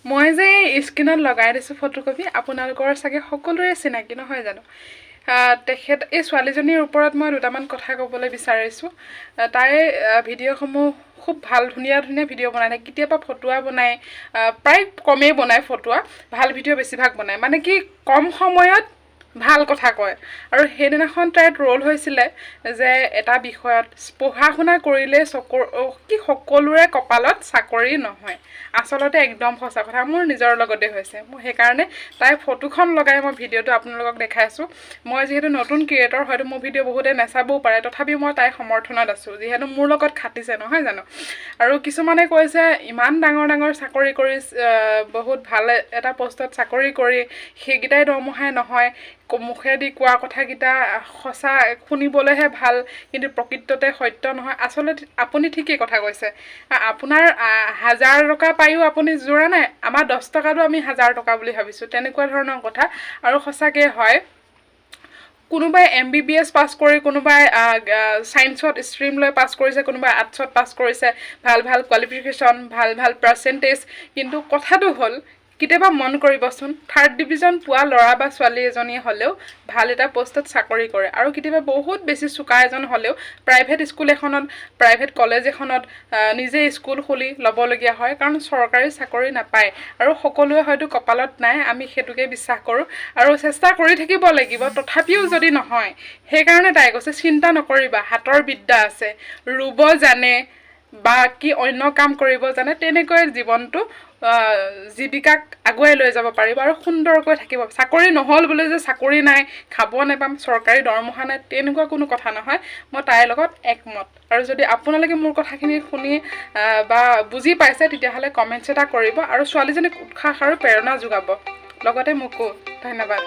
মই যে স্ক্ৰিনত লগাই দিছোঁ ফটোকপি আপোনালোকৰ চাগে সকলোৰে চিনাকি নহয় জানো তেখেত এই ছোৱালীজনীৰ ওপৰত মই দুটামান কথা ক'বলৈ বিচাৰিছোঁ তাই ভিডিঅ'সমূহ খুব ভাল ধুনীয়া ভিডিঅ' বনায় নাই কেতিয়াবা ফটোৱা বনায় প্ৰায় কমেই বনায় ফটোৱা ভাল ভিডিঅ' বেছিভাগ বনায় মানে কি কম সময়ত ভাল কথা কয় আৰু সেইদিনাখন তাইৰ ট্ৰল হৈছিলে যে এটা বিষয়ত পঢ়া শুনা কৰিলে কি সকলোৰে কপালত চাকৰি নহয় আচলতে একদম সঁচা কথা মোৰ নিজৰ লগতে হৈছে মই সেইকাৰণে তাই ফটোখন লগাই মই ভিডিঅ'টো আপোনালোকক দেখাইছোঁ মই যেহেতু নতুন ক্ৰিয়েটৰ হয়তো মোৰ ভিডিঅ' বহুতে নাচাবও পাৰে তথাপিও মই তাইৰ সমৰ্থনত আছোঁ যিহেতু মোৰ লগত খাটিছে নহয় জানো আৰু কিছুমানে কৈছে ইমান ডাঙৰ চাকৰি কৰি বহুত ভাল এটা পোষ্টত চাকৰি কৰি সেইকেইটাই দৰমহাই নহয় মুখেদি কোৱা কথাকেইটা সঁচা শুনিবলৈহে ভাল কিন্তু প্ৰকৃততে সত্য নহয় আচলতে আপুনি ঠিকেই কথা কৈছে আপোনাৰ 1000 টকা পায়ো আপুনি জোৰা নাই আমাৰ 10 টকাটো আমি 1000 টকা বুলি ভাবিছোঁ তেনেকুৱা ধৰণৰ কথা আৰু সঁচাকৈ হয় কোনোবাই MBBS পাছ কৰি কোনোবাই সায়েন্সত ষ্ট্ৰীম লৈ পাছ কৰিছে কোনোবাই আৰ্টছত পাছ কৰিছে ভাল কোৱালিফিকেশ্যন ভাল পাৰ্চেন্টেজ কিন্তু কথাটো হ'ল কেতিয়াবা মন কৰিবচোন 3rd ডিভিজন পোৱা ল'ৰা বা ছোৱালী এজনী হ'লেও ভাল এটা পোষ্টত চাকৰি কৰে আৰু কেতিয়াবা বহুত বেছি চুকা এজন হ'লেও প্ৰাইভেট স্কুল এখনত প্ৰাইভেট কলেজ এখনত নিজে স্কুল খুলি ল'বলগীয়া হয় কাৰণ চৰকাৰী চাকৰি নাপায় আৰু সকলোৱে হয়তো কপালত নাই আমি সেতুকে বিশ্বাস কৰোঁ আৰু চেষ্টা কৰি থাকিব লাগিব তথাপিও যদি নহয় সেইকাৰণে তাই কৈছে চিন্তা নকৰিবা হাতৰ বিদ্যা আছে ৰুব জানে বা কি অন্য কাম কৰিব জানে তেনেকৈ জীৱনটো জীৱিকাক আগুৱাই লৈ যাব পাৰিব আৰু সুন্দৰকৈ থাকিব চাকৰি নহল বুলি যে চাকৰি নাই খাব নাপাম চৰকাৰী দৰমহা নাই তেনেকুৱা কোনো কথা নহয় মই তাইৰ লগত একমত আৰু যদি আপোনালোকে মোৰ কথাখিনি শুনি বা বুজি পাইছে তেতিয়াহ'লে কমেন্টছ এটা কৰিব আৰু ছোৱালীজনীক উৎসাহ আৰু প্ৰেৰণা যোগাব লগতে মোকো ধন্যবাদ